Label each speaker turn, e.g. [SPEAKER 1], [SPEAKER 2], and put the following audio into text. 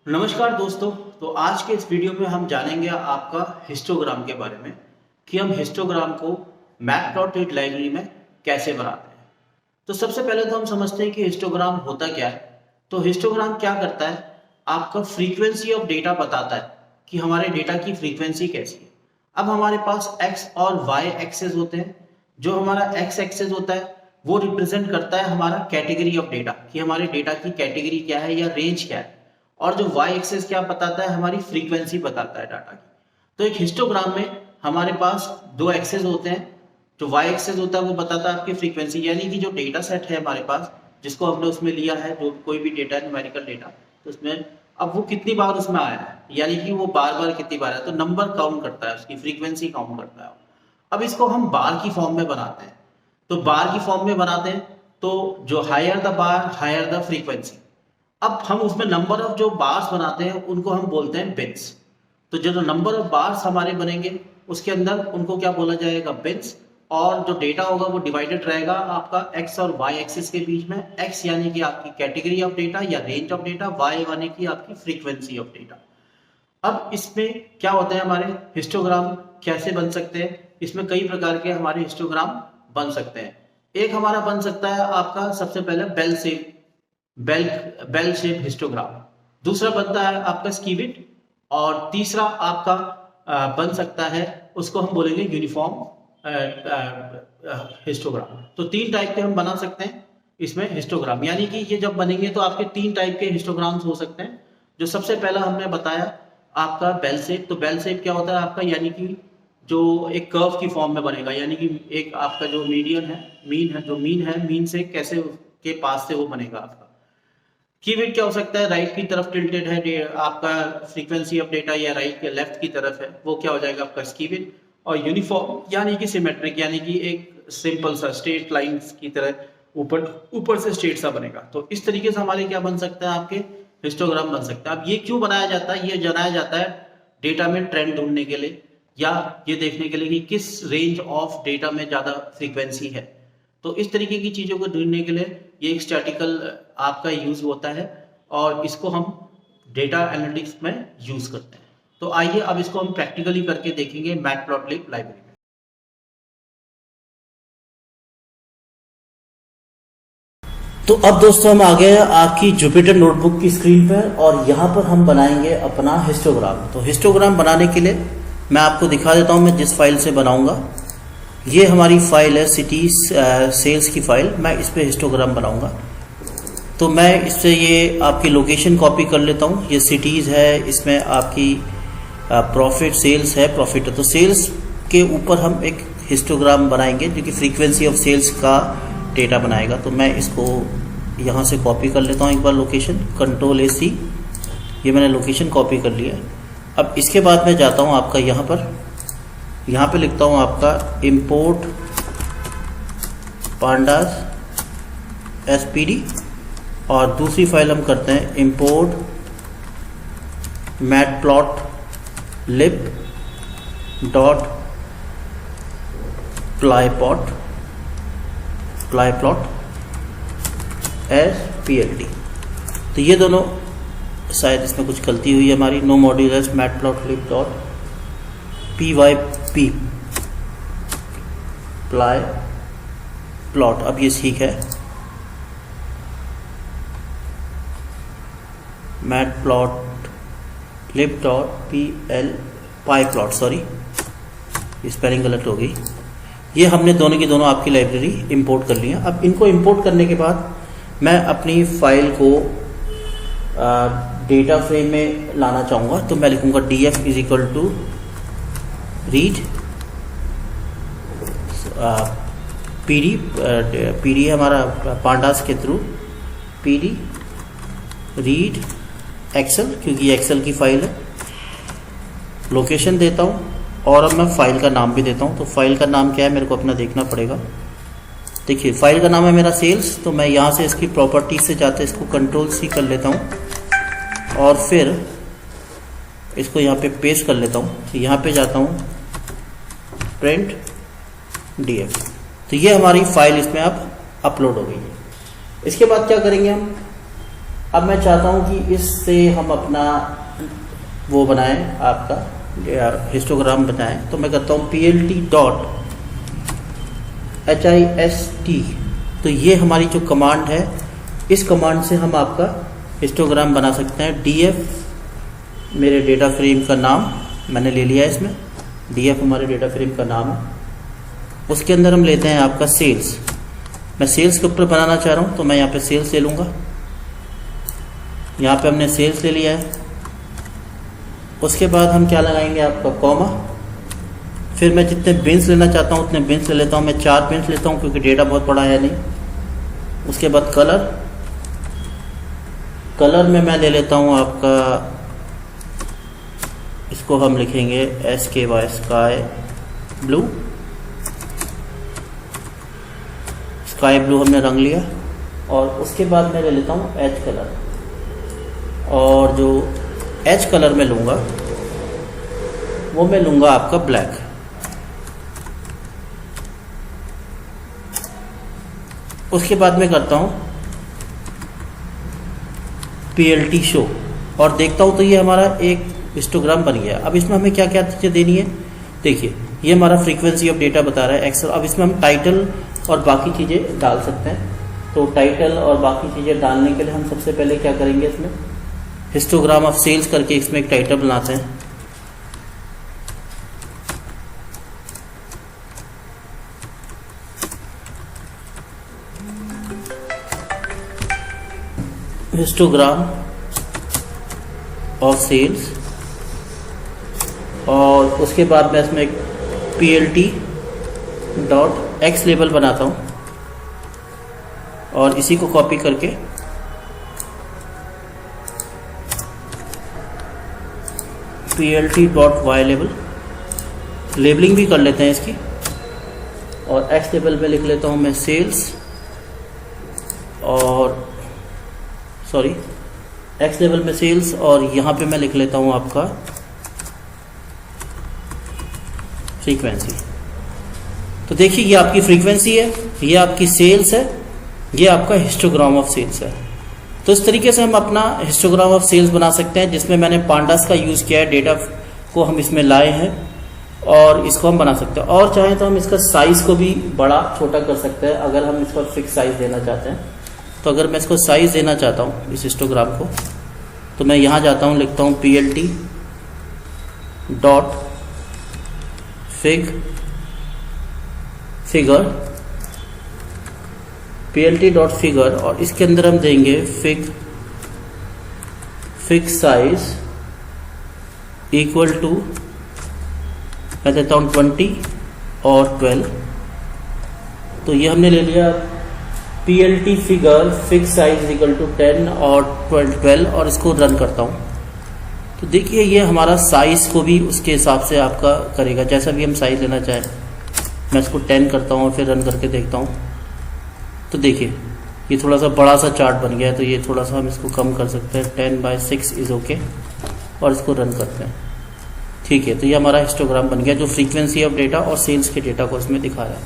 [SPEAKER 1] नमस्कार दोस्तों। तो आज के इस वीडियो में हम जानेंगे आपका हिस्टोग्राम के बारे में कि हम हिस्टोग्राम को मैटप्लॉटलिब लाइब्रेरी में कैसे बनाते हैं। तो सबसे पहले तो हम समझते हैं कि हिस्टोग्राम होता क्या है। तो हिस्टोग्राम क्या करता है, आपका फ्रीक्वेंसी ऑफ डेटा बताता है कि हमारे डेटा की फ्रीक्वेंसी कैसी है। अब हमारे पास एक्स और वाई एक्सेस होते हैं। जो हमारा एक्स एक्सेस होता है वो रिप्रेजेंट करता है हमारा कैटेगरी ऑफ डेटा कि हमारे डेटा की कैटेगरी क्या है या रेंज क्या है। और जो वाई एक्सेस क्या बताता है, हमारी फ्रीक्वेंसी बताता है डाटा की। तो एक हिस्टोग्राम में हमारे पास दो एक्सेस होते हैं। जो वाई एक्सेस होता है वो बताता है आपकी फ्रीक्वेंसी, यानी कि जो डेटा सेट है हमारे पास जिसको हमने उसमें लिया है, जो कोई भी डेटा है न्यूमेरिकल डेटा, तो उसमें अब वो कितनी बार उसमें आया है, यानी कि वो बार बार कितनी बार है, तो नंबर काउंट करता है, उसकी फ्रीक्वेंसी काउंट करता है। अब इसको हम बार की फॉर्म में बनाते हैं। तो बार की फॉर्म में बनाते हैं तो जो higher the bar higher the frequency. अब हम उसमें नंबर ऑफ जो बार्स बनाते हैं उनको हम बोलते हैं बिट्स। तो जो नंबर ऑफ बार्स हमारे बनेंगे उसके अंदर उनको क्या बोला जाएगा, बिट्स। और जो डेटा होगा वो डिवाइडेड रहेगा आपका एक्स और वाई एक्सिस के बीच में। एक्स यानी कि आपकी कैटेगरी ऑफ डेटा या रेंज ऑफ डेटा, वाई यानी कि आपकी फ्रीक्वेंसी ऑफ डेटा। अब इसमें क्या होता है, हमारे हिस्टोग्राम कैसे बन सकते हैं। इसमें कई प्रकार के हमारे हिस्टोग्राम बन सकते हैं। एक हमारा बन सकता है आपका सबसे पहले बेल शेप हिस्टोग्राम। दूसरा बनता है आपका स्कीविट। और तीसरा आपका बन सकता है, उसको हम बोलेंगे यूनिफॉर्म हिस्टोग्राम। तो तीन टाइप के हम बना सकते हैं इसमें हिस्टोग्राम, यानी कि ये जब बनेंगे तो आपके तीन टाइप के हिस्टोग्राम्स हो सकते हैं। जो सबसे पहला हमने बताया आपका बेल शेप। तो बेल शेप क्या होता है आपका, यानी कि जो एक कर्व की फॉर्म में बनेगा, यानी कि एक आपका जो मीडियन है, मीन से कैसे के पास से वो बनेगा आपका। कीवर्ड क्या हो सकता है, राइट की तरफ टिल्टेड है आपका फ्रीक्वेंसी ऑफ डेटा, या राइट के लेफ्ट की तरफ है, वो क्या हो जाएगा आपका स्कीविड। और यूनिफॉर्म यानी कि सिमेट्रिक, यानी कि एक सिंपल सा स्ट्रेट लाइंस की तरह ऊपर से स्ट्रेट सा बनेगा। तो इस तरीके से हमारे क्या बन सकता है, आपके हिस्टोग्राम बन सकता है। अब ये क्यों बनाया जाता है, ये बनाया जाता है डेटा में ट्रेंड ढूंढने के लिए, या ये देखने के लिए कि किस रेंज ऑफ डेटा में ज्यादा फ्रीक्वेंसी है। तो इस तरीके की चीजों को ढूंढने के लिए ये एक स्टैटिकल आपका यूज होता है, और इसको हम डेटा एनालिटिक्स में यूज करते हैं। तो आइए अब इसको हम प्रैक्टिकली करके देखेंगे मैटप्लॉटलिब लाइब्रेरी में। तो अब दोस्तों हम आ गए आपकी जुपिटर नोटबुक की स्क्रीन पर, और यहाँ पर हम बनाएंगे अपना हिस्टोग्राम। तो हिस्टोग्राम बनाने के लिए मैं आपको दिखा देता हूँ मैं जिस फाइल से बनाऊंगा। ये हमारी फाइल है सिटीज सेल्स की फाइल। मैं इस पे हिस्टोग्राम बनाऊंगा। तो मैं इससे ये आपकी लोकेशन कॉपी कर लेता हूँ। ये सिटीज है, इसमें आपकी प्रॉफिट सेल्स है, प्रॉफिट है। तो सेल्स के ऊपर हम एक हिस्टोग्राम बनाएंगे जो कि फ्रीक्वेंसी ऑफ सेल्स का डेटा बनाएगा। तो मैं इसको यहाँ से कॉपी कर लेता हूँ एक बार लोकेशन, Ctrl+C। ये मैंने लोकेशन कॉपी कर लिया। अब इसके बाद मैं जाता हूँ आपका यहाँ पे लिखता हूँ आपका import pandas spd, और दूसरी फाइल हम करते हैं import matplotlib dot plyplot splt। तो ये दोनों शायद इसमें कुछ गलती हुई है हमारी। No modulus matplotlib dot pyp ply plot. अब ये ठीक है, matplotlib dot pyplot, sorry spelling गलत हो गई। ये हमने दोनों की दोनों आपकी लाइब्रेरी इंपोर्ट कर ली है। अब इनको इंपोर्ट करने के बाद मैं अपनी फाइल को डेटा फ्रेम में लाना चाहूँगा। तो मैं लिखूँगा df is equal to read PD है हमारा पांडास के थ्रू, पीडी रीड एक्सेल, क्योंकि ये एक्सेल की फाइल है। लोकेशन देता हूँ, और अब मैं फाइल का नाम भी देता हूँ। तो फाइल का नाम क्या है मेरे को अपना देखना पड़ेगा। देखिए फाइल का नाम है मेरा सेल्स। तो मैं यहाँ से इसकी प्रॉपर्टीज से जाते इसको Ctrl+C कर लेता हूँ, और फिर इसको यहाँ पे पेस्ट कर लेता हूँ। तो यहाँ पे जाता हूँ प्रिंट df। तो ये हमारी फाइल इसमें अब अपलोड हो गई है। इसके बाद क्या करेंगे हम, अब मैं चाहता हूँ कि इससे हम अपना वो बनाएं, आपका हिस्टोग्राम बनाएं। तो मैं करता हूँ PLT.HIST। तो ये हमारी जो कमांड है, इस कमांड से हम आपका हिस्टोग्राम बना सकते हैं। DF मेरे डेटा फ्रेम का नाम मैंने ले लिया है, इसमें DF हमारे डेटा फ्रेम का नाम है। उसके अंदर हम लेते हैं आपका सेल्स। मैं सेल्स के ऊपर बनाना चाह रहा हूँ, तो मैं यहाँ पे सेल्स ले लूँगा। यहाँ पे हमने सेल्स ले लिया है। उसके बाद हम क्या लगाएंगे, आपका कॉमा। फिर मैं जितने बिन्स लेना चाहता हूँ उतने बिन्स ले लेता हूँ। मैं 4 बिन्स लेता हूँ क्योंकि डेटा बहुत बड़ा है नहीं। उसके बाद कलर में मैं ले लेता हूँ आपका, इसको हम लिखेंगे SKY, sky blue. Sky blue हमने रंग लिया। और उसके बाद मैं ले लेता हूँ H कलर। और जो H कलर में लूँगा वो मैं लूँगा आपका ब्लैक। उसके बाद मैं करता हूँ PLT शो और देखता हूँ, तो ये हमारा एक हिस्टोग्राम बन गया। अब इसमें हमें क्या क्या चीज़ें देनी है, देखिए ये हमारा फ्रीक्वेंसी ऑफ डेटा बता रहा है एक्सेल। अब इसमें हम टाइटल और बाकी चीज़ें डाल सकते हैं। तो टाइटल और बाकी चीज़ें डालने के लिए हम सबसे पहले क्या करेंगे, इसमें हिस्टोग्राम ऑफ सेल्स करके इसमें एक टाइटल बनाते हैं। Histogram of sales. और उसके बाद मैं इसमें PLT.X लेबल बनाता हूँ और इसी को कॉपी करके PLT.Y लेबल, लेबलिंग भी कर लेते हैं इसकी। और X लेबल में लिख लेता हूँ मैं सेल्स, और सॉरी X लेवल में सेल्स, और यहाँ पे मैं लिख लेता हूँ आपका फ्रीक्वेंसी। तो देखिए ये आपकी फ्रीक्वेंसी है, ये आपकी सेल्स है, ये आपका हिस्टोग्राम ऑफ सेल्स है। तो इस तरीके से हम अपना हिस्टोग्राम ऑफ सेल्स बना सकते हैं, जिसमें मैंने पांडास का यूज़ किया है। डेटा को हम इसमें लाए हैं और इसको हम बना सकते हैं। और चाहें तो हम इसका साइज़ को भी बड़ा छोटा कर सकते हैं अगर हम इसका फिक्स साइज़ देना चाहते हैं। तो अगर मैं इसको साइज़ देना चाहता हूँ इस हिस्टोग्राम को, तो मैं यहाँ जाता हूँ, लिखता हूँ PLT.figure, और इसके अंदर हम देंगे फिक्स साइज इक्वल टू, मैं देता हूँ 20 और 12। तो ये हमने ले लिया PLT figure fix size equal to 10 और 12, और इसको रन करता हूँ। तो देखिए ये हमारा साइज़ को भी उसके हिसाब से आपका करेगा, जैसा भी हम साइज़ लेना चाहें। मैं इसको 10 करता हूँ, फिर रन करके देखता हूँ। तो देखिए ये थोड़ा सा बड़ा सा चार्ट बन गया है, तो ये थोड़ा सा हम इसको कम कर सकते हैं। 10/6 इज़ ओके, और इसको रन करते हैं। ठीक है, तो ये हमारा हिस्टोग्राम बन गया जो फ्रीक्वेंसी ऑफ डेटा और सेल्स के डेटा को इसमें दिखा रहा है।